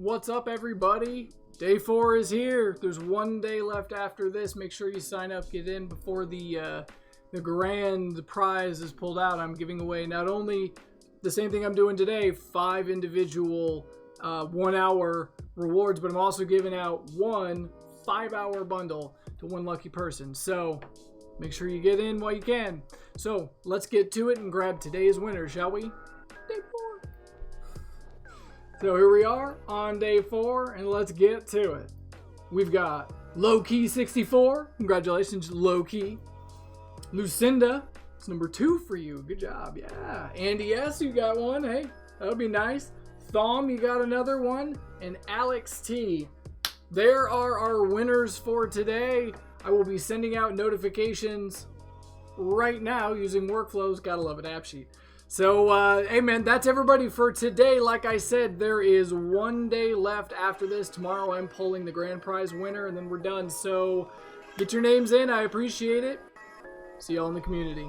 What's up, everybody? Day 4 is here. There's one day left after this. Make sure you sign up, get in before the grand prize is pulled out. I'm giving away not only the same thing I'm doing today, 5 individual 1-hour rewards, but I'm also giving out one 5-hour bundle to one lucky person. So make sure you get in while you can. So let's get to it and grab today's winner, shall we? Day 4. So here we are on day 4, and let's get to it. We've got Low-Key 64. Congratulations, Low-Key. Lucinda, it's number 2 for you. Good job. Yeah. Andy S, you got one. Hey, that'll be nice. Thom, you got another one. And Alex T. There are our winners for today. I will be sending out notifications right now using workflows. Gotta love an AppSheet. So, hey man, that's everybody for today. Like I said, there is one day left after this. Tomorrow I'm pulling the grand prize winner and then we're done. So, get your names in. I appreciate it. See y'all in the community.